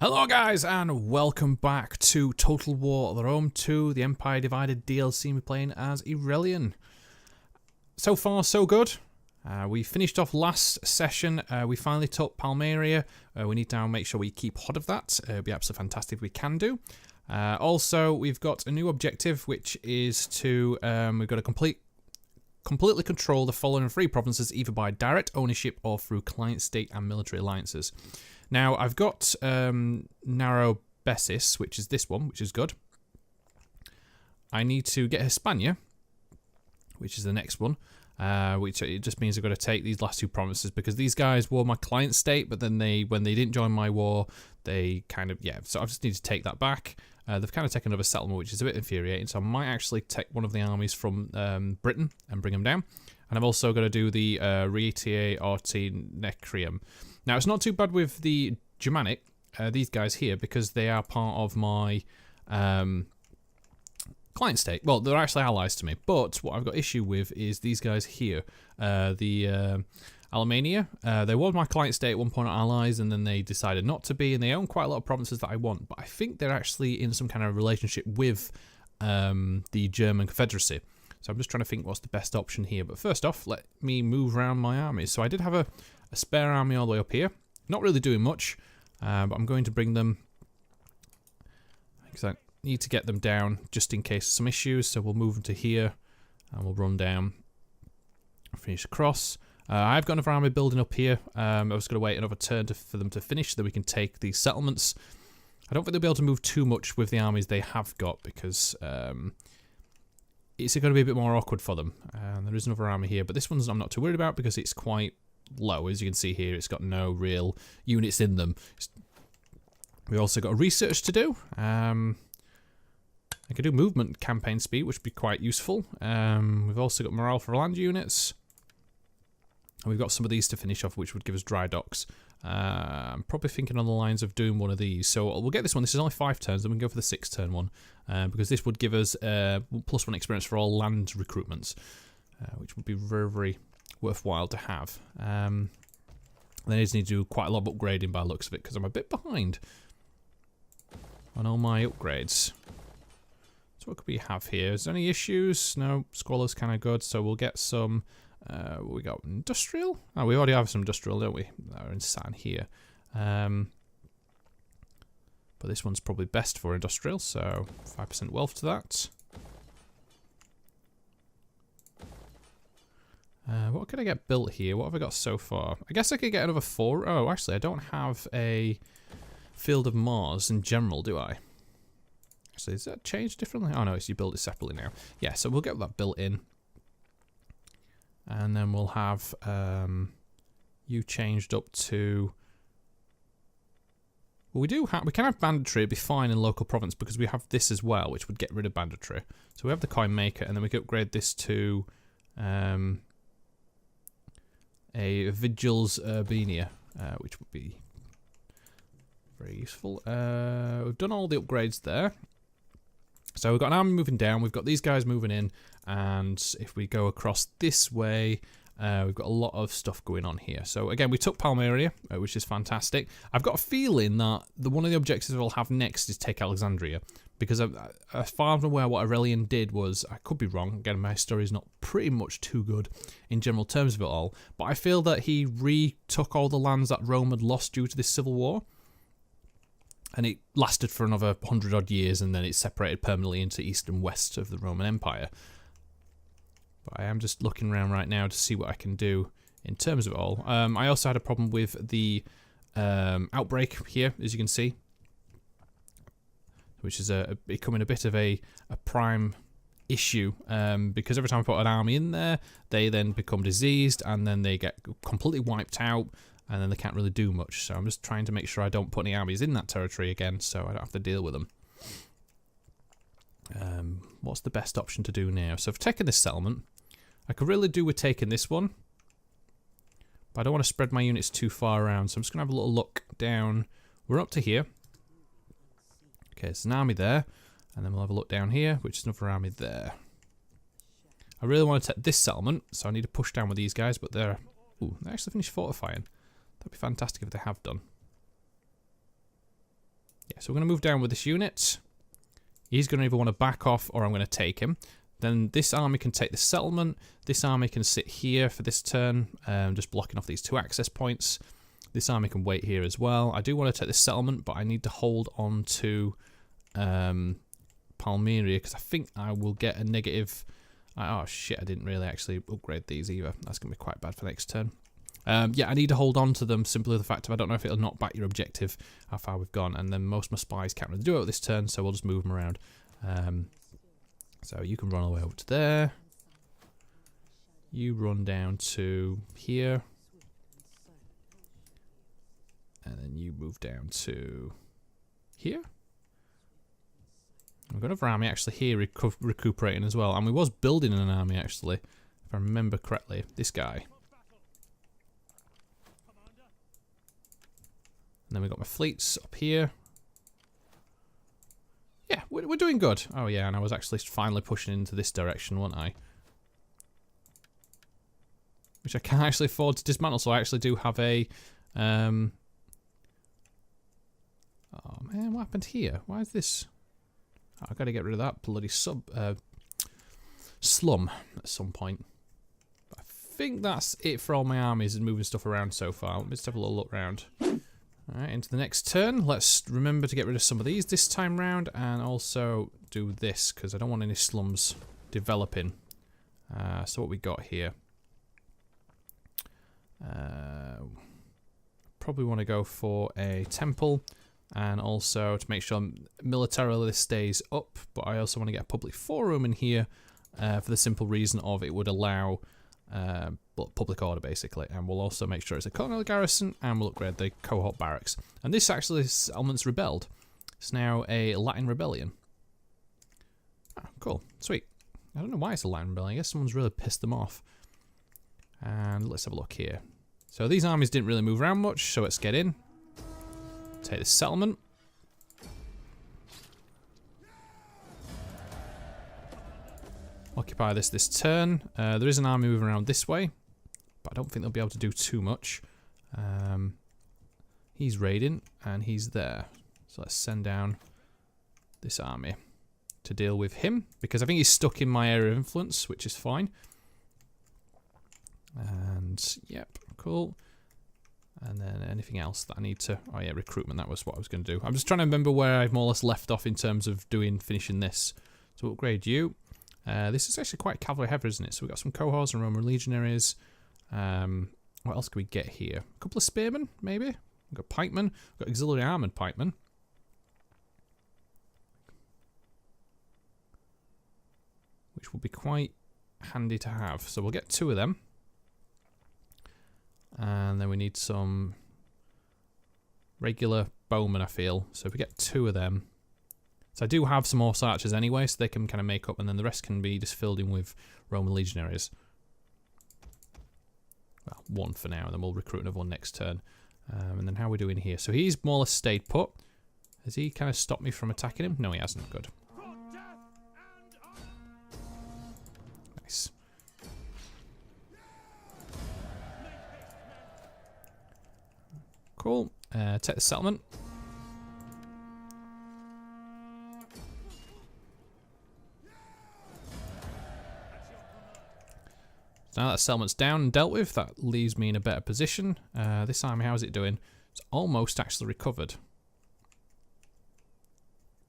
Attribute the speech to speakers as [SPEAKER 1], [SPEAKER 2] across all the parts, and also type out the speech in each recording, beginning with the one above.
[SPEAKER 1] Hello guys and welcome back to Total War, the Rome 2, the Empire Divided DLC. We're playing as Aurelian. So far so good. We finished off last session, we finally took Palmyra. We need to now make sure we keep hold of that. It'd be absolutely fantastic if we can do. Also we've got a new objective, which is to, we've got to completely control the following 3 provinces, either by direct ownership or through client state and military alliances. Now, I've got Narrow Bessis, which is this one, which is good. I need to get Hispania, which is the next one, which it just means I've got to take these last 2 provinces, because these guys were my client state, but then when they didn't join my war, they kind of, so I just need to take that back. They've kind of taken another settlement, which is a bit infuriating, so I might actually take one of the armies from Britain and bring them down. And I've also got to do the Retiae Arti Necrium. Now, it's not too bad with the Germanic, these guys here, because they are part of my client state. Well, they're actually allies to me, but what I've got issue with is these guys here. The Alemannia, they were my client state at one point, allies, and then they decided not to be, and they own quite a lot of provinces that I want, but I think they're actually in some kind of relationship with the German Confederacy. So I'm just trying to think what's the best option here. But first off, let me move around my armies. So I did have a spare army all the way up here. Not really doing much, but I'm going to bring them, because I need to get them down just in case of some issues. So we'll move them to here, and we'll run down, finish across. I've got another army building up here. I was going to wait another turn for them to finish so that we can take these settlements. I don't think they'll be able to move too much with the armies they have got, because it's going to be a bit more awkward for them. There is another army here, but this one's I'm not too worried about because it's quite low. As you can see here, it's got no real units in them. We've also got research to do. I could do movement campaign speed, which would be quite useful. We've also got morale for land units. And we've got some of these to finish off, which would give us dry docks. I'm probably thinking on the lines of doing one of these. So we'll get this one. This is only 5 turns, then we can go for the 6 turn one. Because this would give us +1 experience for all land recruitments. Which would be very, very worthwhile to have. Then I just need to do quite a lot of upgrading by the looks of it, because I'm a bit behind on all my upgrades. So what could we have here? Is there any issues? No, Squalor's kind of good, so we'll get some... we got industrial? Oh, we already have some industrial, don't we? That are in San here. But this one's probably best for industrial, so 5% wealth to that. What can I get built here? What have I got so far? I guess I could get another 4. Oh, actually, I don't have a Field of Mars in general, do I? Actually, is that changed differently? Oh, no, it's you build it separately now. Yeah, so we'll get that built in. And then we'll have you changed up to... Well, we can have banditry, it'd be fine in local province, because we have this as well, which would get rid of banditry. So we have the coin maker, and then we can upgrade this to... a Vigils Urbania, which would be very useful. We've done all the upgrades there. So we've got an army moving down, we've got these guys moving in, and if we go across this way, we've got a lot of stuff going on here. So again, we took Palmyra, which is fantastic. I've got a feeling that one of the objectives we'll have next is take Alexandria, because as far as I'm aware, what Aurelian did was, I could be wrong, again, my story is not pretty much too good in general terms of it all, but I feel that he retook all the lands that Rome had lost due to this civil war, and it lasted for another 100 odd years, and then it separated permanently into east and west of the Roman Empire. But I am just looking around right now to see what I can do in terms of it all. I also had a problem with the outbreak here, as you can see, which is becoming a bit of a prime issue, because every time I put an army in there, they then become diseased, and then they get completely wiped out, and then they can't really do much. So I'm just trying to make sure I don't put any armies in that territory again, so I don't have to deal with them. What's the best option to do now? So I've taken this settlement. I could really do with taking this one, but I don't want to spread my units too far around, so I'm just going to have a little look down. We're up to here. Okay, there's an army there, and then we'll have a look down here, which is another army there. I really want to take this settlement, so I need to push down with these guys, but they're... Ooh, they actually finished fortifying. That'd be fantastic if they have done. so we're going to move down with this unit. He's going to either want to back off or I'm going to take him. Then this army can take the settlement. This army can sit here for this turn, just blocking off these 2 access points. This army can wait here as well. I do want to take this settlement, but I need to hold on to Palmyra because I think I will get a negative... oh shit, I didn't really actually upgrade these either. That's going to be quite bad for next turn. Yeah, I need to hold on to them simply with the fact of I don't know if it'll knock back your objective, how far we've gone. And then most of my spies can't really do it this turn, so we'll just move them around. So you can run all the way over to there. You run down to here. And then you move down to here. We've got another army actually here recuperating as well. And we was building an army actually, if I remember correctly. This guy. And then we've got my fleets up here. Yeah, we're doing good. Oh yeah, and I was actually finally pushing into this direction, wasn't I? Which I can't actually afford to dismantle, so I actually do have a... Oh man, what happened here? Why is this... Oh, I've got to get rid of that bloody slum at some point. I think that's it for all my armies and moving stuff around so far. Let me just have a little look around. Alright, into the next turn. Let's remember to get rid of some of these this time round and also do this because I don't want any slums developing. So what we got here. Probably want to go for a temple and also to make sure militarily this stays up, but I also want to get a public forum in here for the simple reason of it would allow public order basically, and we'll also make sure it's a colonial garrison and we'll upgrade the cohort barracks. And this actually settlement's rebelled. It's now a Latin rebellion. Oh, cool, sweet. I don't know why it's a Latin rebellion. I guess someone's really pissed them off. And let's have a look here. So these armies didn't really move around much, so let's get in. Take this settlement. Occupy this turn. There is an army moving around this way, but I don't think they'll be able to do too much. He's raiding, and he's there. So let's send down this army to deal with him, because I think he's stuck in my area of influence, which is fine. And, yep, cool. And then anything else that I need to... Oh yeah, recruitment, that was what I was going to do. I'm just trying to remember where I've more or less left off in terms of finishing this. So we'll upgrade you. This is actually quite cavalry heavy, isn't it? So we've got some cohorts and Roman legionaries. What else can we get here? A couple of spearmen, maybe? We've got pikemen. We've got auxiliary armoured pikemen. Which will be quite handy to have. So we'll get 2 of them. And then we need some regular bowmen, I feel. So if we get 2 of them. So I do have some horse archers anyway, so they can kind of make up, and then the rest can be just filled in with Roman legionaries. Well, 1 for now, and then we'll recruit another one next turn. And then how are we doing here? So he's more or less stayed put. Has he kind of stopped me from attacking him? No, he hasn't. Good. Nice. Cool. Take the settlement. So now that settlement's down and dealt with, that leaves me in a better position. This army, how is it doing? It's almost actually recovered.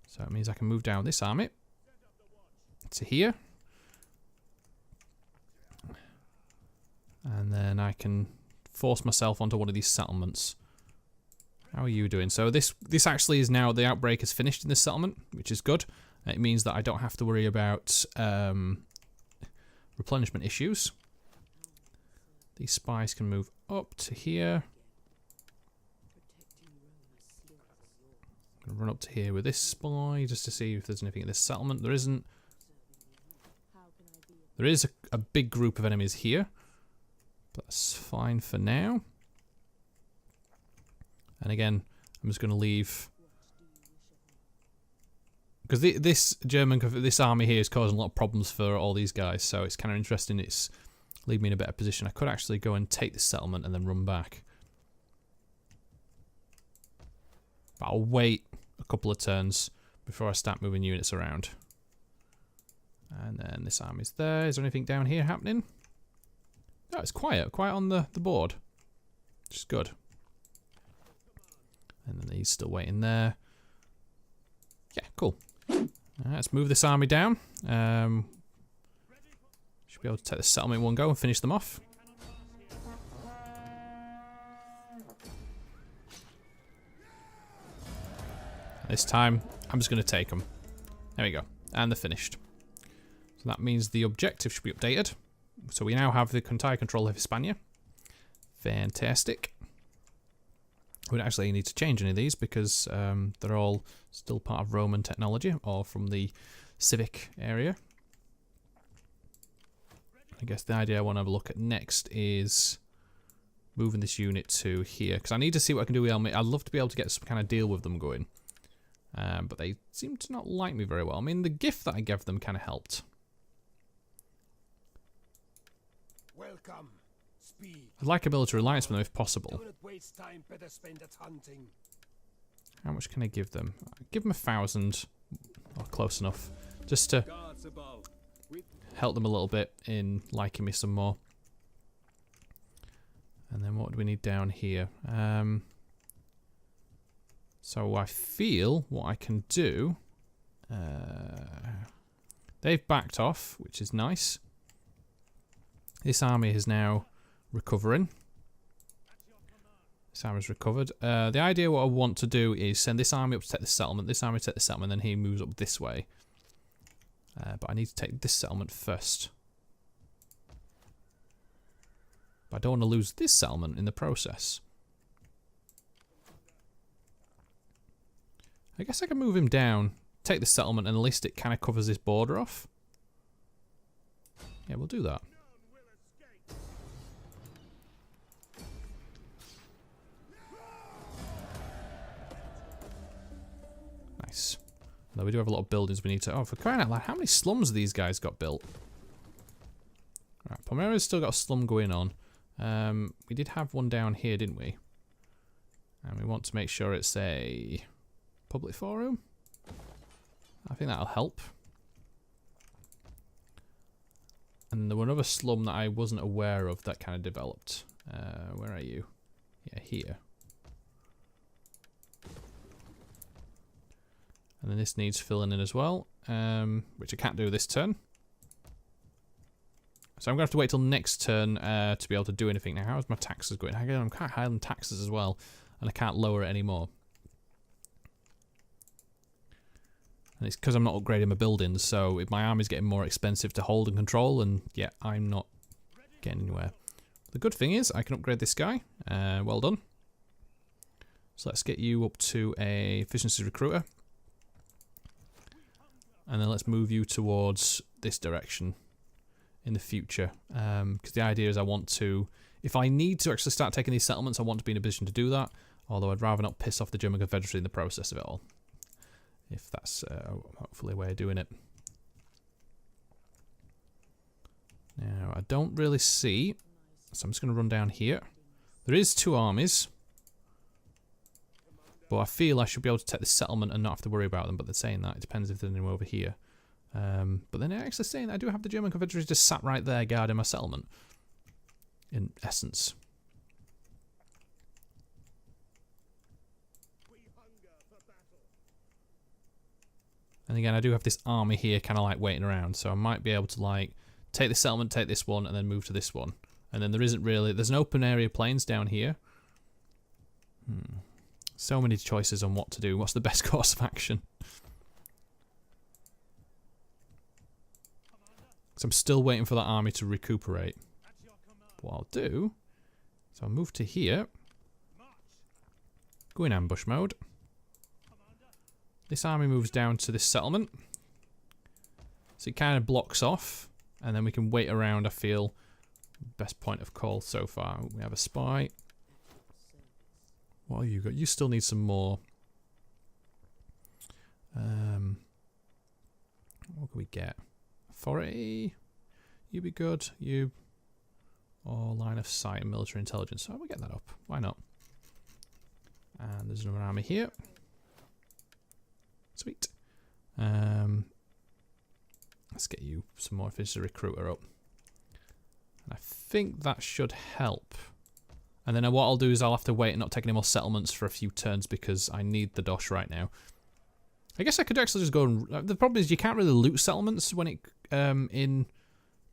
[SPEAKER 1] So it means I can move down this army to here. And then I can force myself onto one of these settlements. How are you doing? So this actually is now, the outbreak is finished in this settlement, which is good. It means that I don't have to worry about replenishment issues. These spies can move up to here. I'm gonna run up to here with this spy just to see if there's anything at this settlement. There isn't. There is a big group of enemies here. But that's fine for now. And again, I'm just going to leave, because this army here is causing a lot of problems for all these guys, so it's kind of interesting. It's leaving me in a better position. I could actually go and take this settlement and then run back, but I'll wait a couple of turns before I start moving units around. And then this army's there. Is there anything down here happening? No, it's quiet. Quiet on the board. Which is good. And then he's still waiting there. Yeah, cool. Let's move this army down. Should be able to take the settlement in one go and finish them off. This time, I'm just going to take them. There we go. And they're finished. So that means the objective should be updated. So we now have the entire control of Hispania. Fantastic. We don't actually need to change any of these because they're all still part of Roman technology or from the civic area. I guess the idea I want to have a look at next is moving this unit to here because I need to see what I can do with Elmi. I'd love to be able to get some kind of deal with them going. But they seem to not like me very well. I mean, the gift that I gave them kind of helped.
[SPEAKER 2] Welcome. Speed.
[SPEAKER 1] I'd like a military alliance with them if possible.
[SPEAKER 2] Don't waste time, better spend it hunting.
[SPEAKER 1] How much can I give them? Give them 1,000, or close enough, just to help them a little bit in liking me some more. And then what do we need down here? So I feel what I can do. They've backed off, which is nice. This army is now recovering. This army's recovered. The idea what I want to do is send this army up to take the settlement, this army to take the settlement, then he moves up this way. But I need to take this settlement first. But I don't want to lose this settlement in the process. I guess I can move him down, take the settlement, and at least it kind of covers this border off. Yeah, we'll do that. Nice. Though we do have a lot of buildings we need to... Oh, for crying out loud, how many slums have these guys got built? Alright, Palmyra's still got a slum going on. We did have one down here, didn't we? And we want to make sure it's a public forum. I think that'll help. And there was another slum that I wasn't aware of that kind of developed. Where are you? Yeah, here. And then this needs filling in as well, which I can't do this turn. So I'm going to have to wait till next turn to be able to do anything. Now, how's my taxes going? I'm quite high on taxes as well, and I can't lower it anymore. And it's because I'm not upgrading my buildings, so if my army's getting more expensive to hold and control, and yeah, I'm not getting anywhere. The good thing is I can upgrade this guy. Well done. So let's get you up to a efficiency recruiter. And then let's move you towards this direction in the future. Because the idea is I want to, if I need to actually start taking these settlements, I want to be in a position to do that. Although I'd rather not piss off the German Confederacy in the process of it all. If that's hopefully a way of doing it. Now, I don't really see, so I'm just going to run down here. There is 2 armies. But I feel I should be able to take the settlement and not have to worry about them. But they're saying that. It depends if there's anyone over here. But then they're actually saying that I do have the German Confederacy just sat right there guarding my settlement. In essence. And again, I do have this army here kind of like waiting around. So I might be able to like take the settlement, take this one, and then move to this one. And then there isn't really... There's an open area plains down here. So many choices on what to do. What's the best course of action? So I'm still waiting for that army to recuperate. What I'll do... So I'll move to here. Go in ambush mode. This army moves down to this settlement. So it kind of blocks off. And then we can wait around, I feel. Best point of call so far. We have a spy. What have you got? You still need some more. What can we get? Authority. You be good. You. Or line of sight and military intelligence. So we'll get that up. Why not? And there's another army here. Sweet. Let's get you some more efficiency recruiter up. And I think that should help. And then what I'll do is I'll have to wait and not take any more settlements for a few turns because I need the dosh right now. I guess I could actually just go and... the problem is you can't really loot settlements when it...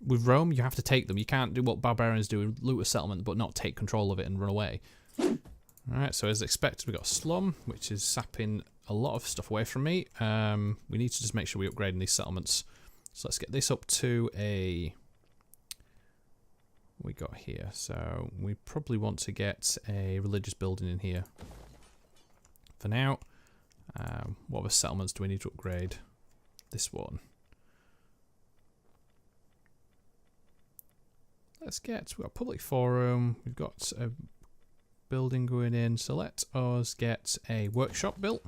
[SPEAKER 1] with Rome, you have to take them. You can't do what barbarians do, loot a settlement but not take control of it and run away. Alright, so as expected, we've got a slum, which is sapping a lot of stuff away from me. We need to just make sure we upgrade in these settlements. So let's get this up to a... what we got here. So we probably want to get a religious building in here. For now, what other settlements do we need to upgrade? This one. We've got a public forum, we've got a building going in, so let us get a workshop built,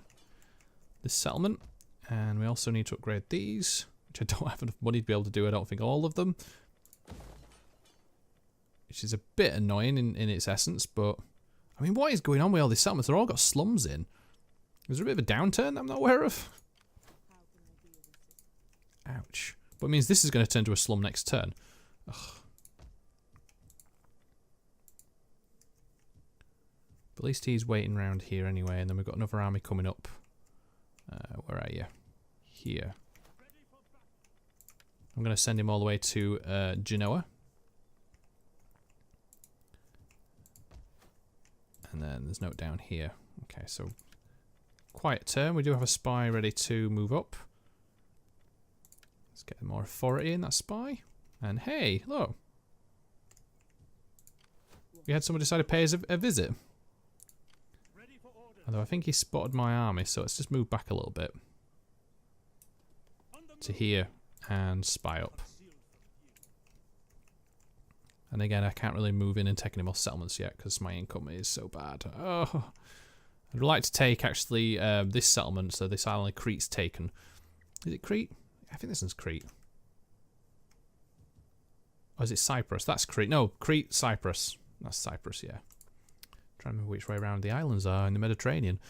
[SPEAKER 1] this settlement, and we also need to upgrade these, which I don't have enough money to be able to do, I don't think all of them, which is a bit annoying in its essence, but, I mean, what is going on with all these settlements? They're all got slums in. Is there a bit of a downturn that I'm not aware of? Ouch. But it means this is going to turn to a slum next turn. Ugh. At least he's waiting around here anyway, and then we've got another army coming up. Where are you? Here. I'm going to send him all the way to Genoa. And then there's no down here. Okay, so quiet turn. We do have a spy ready to move up. Let's get more authority in that spy. And hey, look. We had someone decide to pay us a visit. Although I think he spotted my army, so let's just move back a little bit. To here and spy up. And again, I can't really move in and take any more settlements yet because my income is so bad. Oh, I'd like to take actually this settlement, so this island of Crete's taken. Is it Crete? I think this one's Crete. Or is it Cyprus? That's Crete. No, Crete, Cyprus. That's Cyprus, yeah. Trying to remember which way around the islands are in the Mediterranean.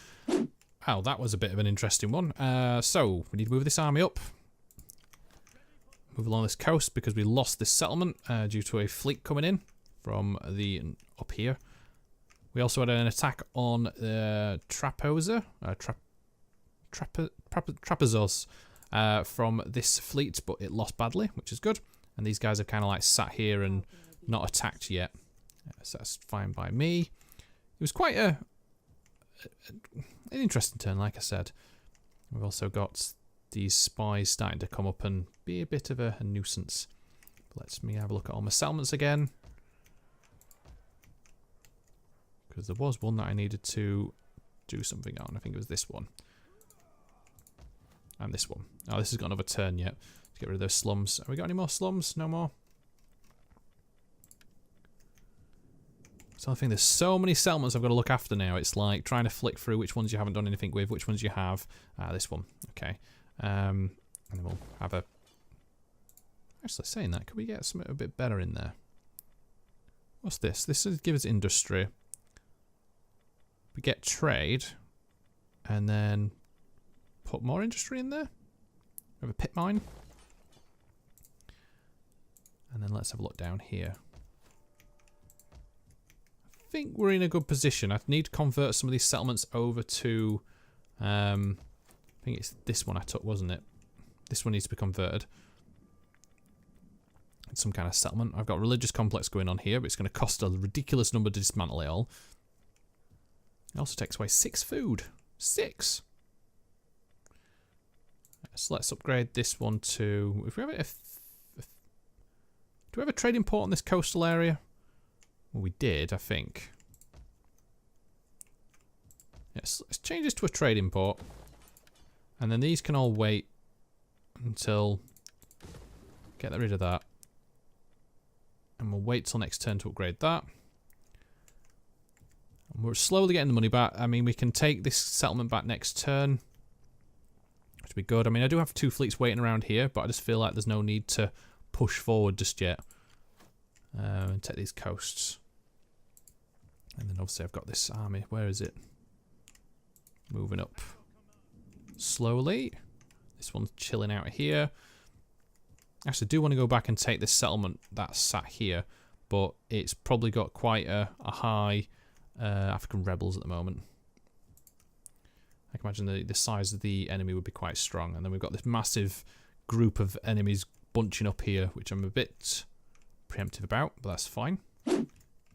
[SPEAKER 1] Oh, that was a bit of an interesting one. So, we need to move this army up. Move along this coast because we lost this settlement due to a fleet coming in from the up here. We also had an attack on Trapezosa from this fleet, but it lost badly, which is good. And these guys have kind of like sat here and not attacked yet. So that's fine by me. It was quite an interesting turn, like I said. We've also got these spies starting to come up and be a bit of a nuisance. Let me have a look at all my settlements again. Because there was one that I needed to do something on. I think it was this one. And this one. Oh, this has got another turn yet. Let's get rid of those slums. Have we got any more slums? No more? So I think there's so many settlements I've got to look after now. It's like trying to flick through which ones you haven't done anything with, which ones you have. This one. Okay. And then we'll have a... Actually, saying that, could we get something a bit better in there? What's this? This is give us industry. We get trade. And then put more industry in there. We have a pit mine. And then let's have a look down here. I think we're in a good position. I need to convert some of these settlements over to... I think it's this one I took, wasn't it? This one needs to be converted. It's some kind of settlement. I've got a religious complex going on here, but it's going to cost a ridiculous number to dismantle it all. It also takes away 6 food. 6! So let's upgrade this one to... If we have do we have a trading port on this coastal area? Well, we did, I think. Yes, let's change this to a trading port. And then these can all wait until... Get rid of that. And we'll wait till next turn to upgrade that. And we're slowly getting the money back. I mean, we can take this settlement back next turn. Which would be good. I mean, I do have 2 fleets waiting around here, but I just feel like there's no need to push forward just yet. And take these coasts. And then obviously I've got this army. Where is it? Moving up. slowly. This one's chilling out here. Actually, I do want to go back and take this settlement that's sat here, but it's probably got quite a high African rebels at the moment. I can imagine the size of the enemy would be quite strong. And then we've got this massive group of enemies bunching up here, which I'm a bit preemptive about, but that's fine.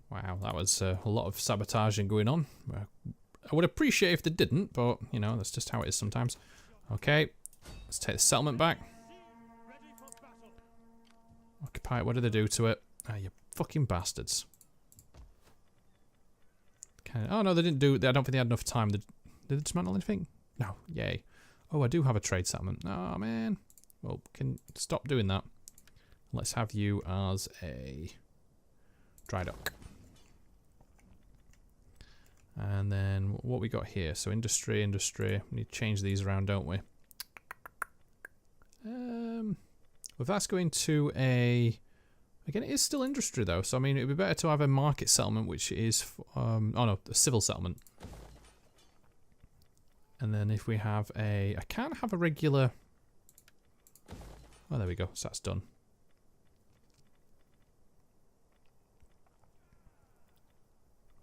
[SPEAKER 1] Wow, that was a lot of sabotaging going on. I would appreciate if they didn't, but, you know, that's just how it is sometimes. Okay, let's take the settlement back. Occupy it. What did they do to it? Ah, you fucking bastards. Okay. Oh, no, they didn't do... I don't think they had enough time. Did they dismantle anything? No. Yay. Oh, I do have a trade settlement. Oh, man. Well, can stop doing that. Let's have you as a dry dock. And then what we got here? So industry. We need to change these around, don't we? If that's going to a... Again, it is still industry, though. So, I mean, it would be better to have a market settlement, which is... oh, no, a civil settlement. And then if we have a... I can't have a regular... Oh, there we go. So that's done.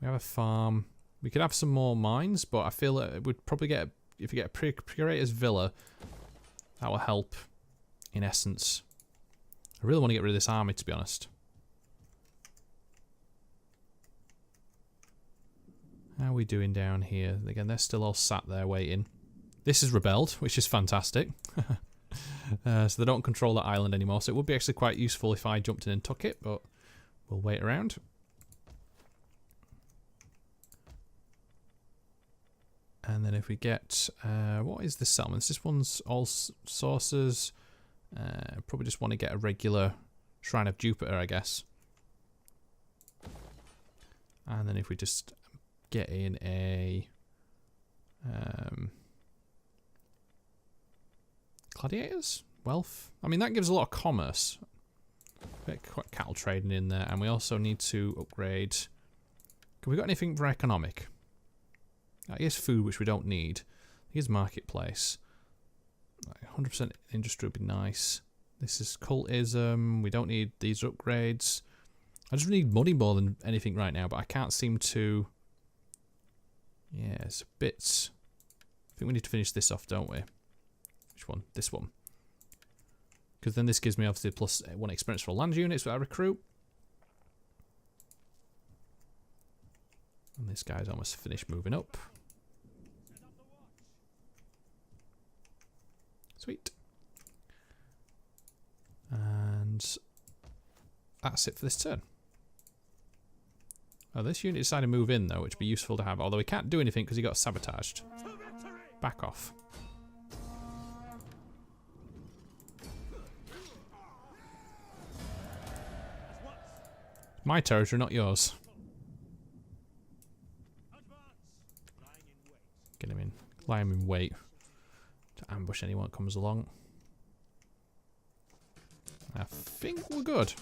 [SPEAKER 1] We have a farm. We could have some more mines, but I feel that it would probably get... If you get a Procurator's Villa, that will help, in essence. I really want to get rid of this army, to be honest. How are we doing down here? Again, they're still all sat there waiting. This is rebelled, which is fantastic. So they don't control that island anymore. So it would be actually quite useful if I jumped in and took it, but we'll wait around. And then if we get... what is this settlement? This one's all sources... probably just want to get a regular Shrine of Jupiter, I guess. And then if we just get in a gladiators, wealth. I mean, that gives a lot of commerce. Quite cattle trading in there, and we also need to upgrade. Have we got anything for economic? Here's food, which we don't need. Here's marketplace. 100% industry would be nice. This is cultism. We don't need these upgrades. I just need money more than anything right now, but I can't seem to... Yeah, it's a bit... I think we need to finish this off, don't we? Which one? This one. Because then this gives me obviously +1 experience for land units that I recruit. And this guy's almost finished moving up. Sweet. And that's it for this turn. Oh, this unit decided to move in, though, which would be useful to have. Although he can't do anything because he got sabotaged. Back off. My territory, not yours. Get him in. Lie him in wait. To ambush anyone that comes along. I think we're good.